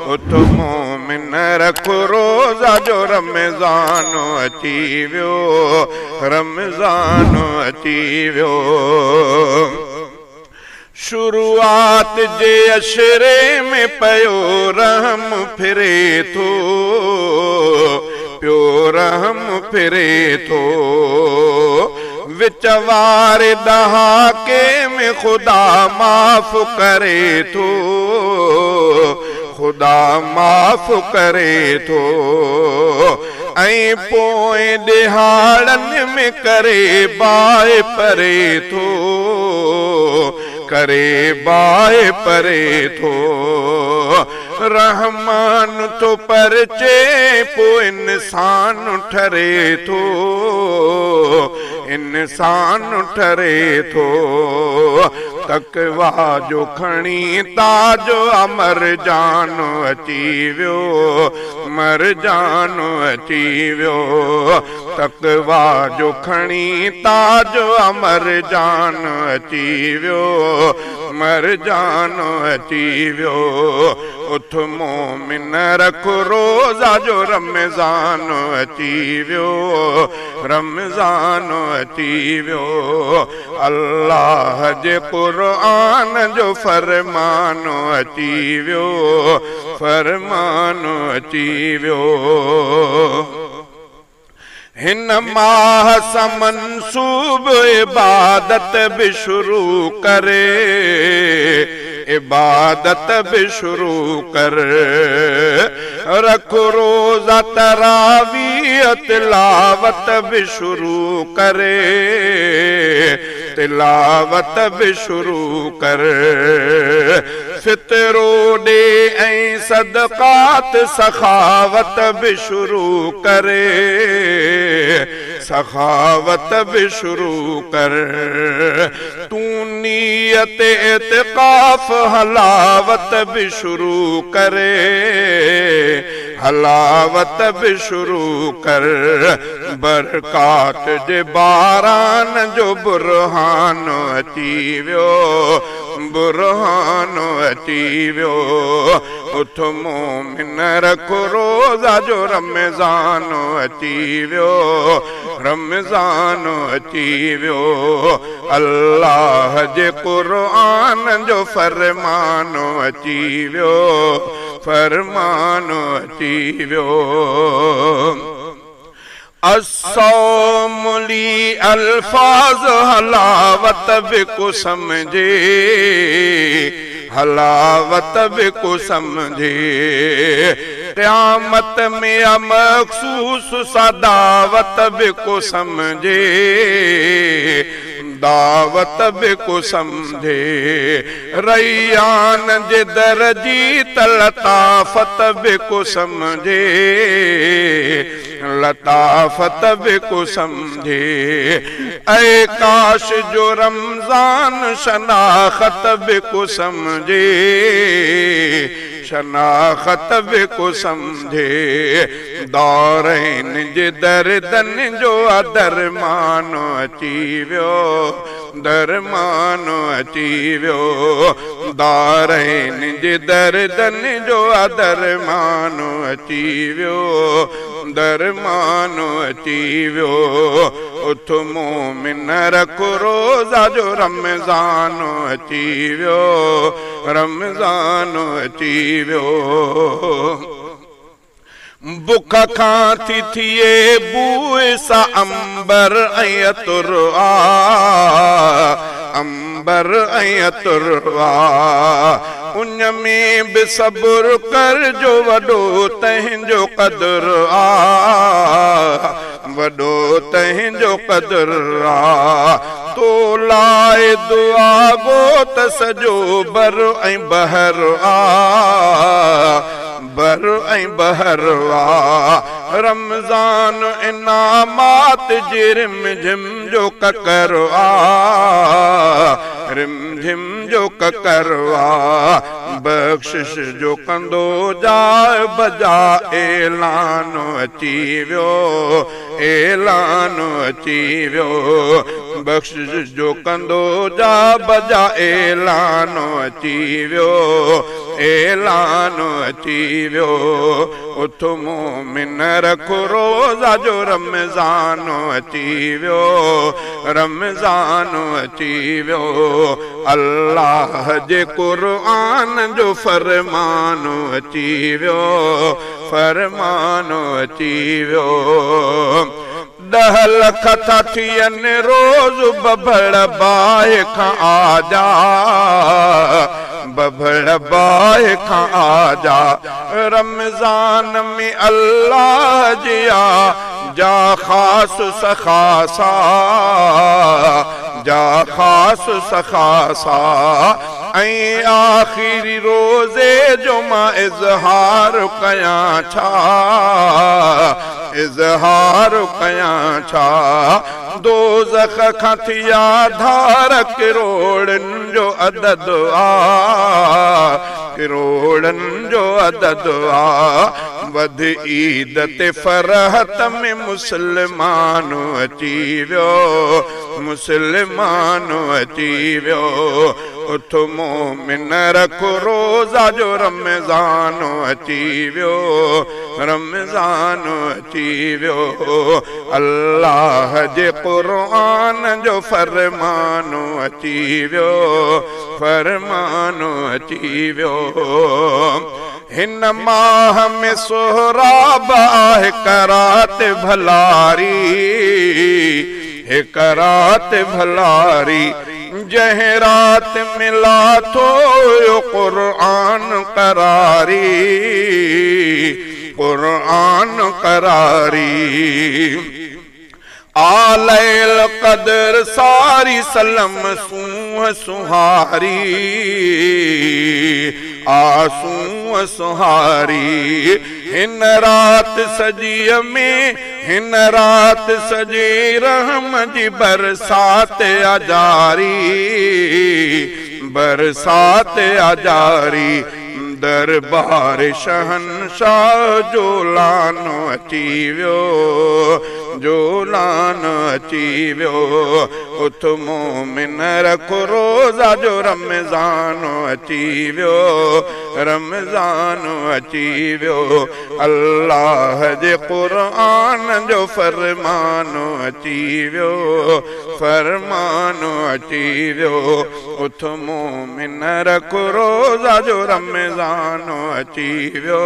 उठ मोमिन रख रोज़ा जो रमज़ान अची वियो, रमज़ान अची वियो। शुरुआत जे अशरे में पयो रहम फिरे थो, पियो रहम फिरे थो। विच वारे दहाके में खुदा माफ़ करे थो, खुदा माफ़ करे थो। ऐं पोइ ॾिहाड़नि में करे बाहि परे थो, करे बाहि परे थो। रहमान तो परचे पोइ इंसान ठरे थो, इंसान ठरे थो। तकवा जो खणी ताजो अमर जान अची वियो, मर जान अची वियो। तकवा जो खणी ताजो अमर जान अची वियो, मर जान अची वियो। उठ मोमिन रख रोज़ा जो रमज़ान अची वियो, रमज़ान अची वियो। अल्लाह जे क़ुरान जो फरमान अची वियो, फरमान अची वियो। हिन माह सां मंसूब इबादत भी शुरू करे, इबादत भी शुरू कर। रख रोज़ा तरावीह तिलावत भी शुरू करे, तिलावत भी शुरू कर। फितरो दे ऐं सदक़ात सखावत भी शुरू करे, सखावत भी शुरू कर। तू नियत इत्काफ हलावत भी शुरू करे, हलावत भी शुरू कर। बरकात जे बारान जो बुरहान अची वियो, बुरहान अची वियो। उठ मोमिन रख रोज़ा जो रमज़ान अची वियो, रमज़ान अची वियो। अल्लाह जे क़ुरान जो फरमान अची वियो, फरमान अची वियो। अस्सौम ली अल्फाज हलावत भी को समझे, हलावत भी को समझे। क़यामत में मखसूस सदावत भी को समझे, दावत भी को समझे। रैयान जे दरजी लताफत भी को समझे, लताफत भी को समझे। ऐ काश जो रमजान शनाखत भी को समझे, शनाखत भी को समझे। दौरैन जे दर्दन जो दरमान अची वियो, दरमान अची वियो। दौरैन जे दर्दन जो दरमान अची वियो, दरमान अची वियो। उठ मोमिन रख रोज़ा जो रमज़ान अची वियो, रमज़ान अची वियो। बुख खां थी थिए बूए सा अंबर ऐं अतुर आ, अंबर ऐं अतुर आ। उन में भी सब्र कर जो वॾो तंहिंजो क़दुर आ, वॾो तंहिंजो क़दुर आ। तो लाए दुआ गो त सजो बर ऐं बहर आ, बर ऐं बहर आ। रमज़ान इनामात जे रिम झिम जो ककर आ, रिम झिम जो ककर आ। बख़्शिश जो कंदो जाए बजा ऐलान अची वियो, ऐलान अची वियो। बख़्शिश जो कंदो जा बजा ऐलान अची वियो ऐलान अची वियो उथ मोमिन रख रोज़ा जो रमज़ान अची वियो रमज़ान अची वियो अल्लाह जे क़ुरान जो फरमान अची वियो फरमान अची वियो 10 लख था थियनि रोज़ बभड़ बाहि खां आजा बभड़ बाहि खां आजा रमज़ान में अल्लाह जिया जा ख़ास सख़ासा जा ख़ास सख़ासा ऐं आख़िरी रोज़े जो मां इज़हार कयां छा इज़हार कयां छा दोज़ख खां थिया धार किरोड़नि जो अदद किरोड़नि जो अदद वध ईद ते फरहत में मुसलमान अची वियो मुसलमान अची वियो उथ मोमिन रख रोज़ा जो रमज़ान अची वियो रमज़ान अची वियो अल्लाह जे क़ुरान जो फरमान अची वियो फरमान अची वियो हिन माह में सोहराब आहे करात भलारी हिक रात भलारी जंहिं रात मिला थो क़ुरान करारी क़ुरान करारी आलैल क़दर सारी सलम सूह सुहारी आसूं सुहारी हिन रात सजीअ में हिन रात सजे रहम जी बरसात अजारी बरसात अजारी दरबार शहनशाह जो लानो अची वियो जो लानो अची वियो उथ मोमिन रख रोज़ा जो रमज़ान अची वियो रमज़ान अची वियो अल्लाह जे क़ुरान जो फरमान अची वियो फरमान अची वियो उथ मोमिन रख रोज़ा जो रमज़ान अची वियो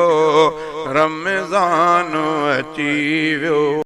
रमज़ान अची वियो।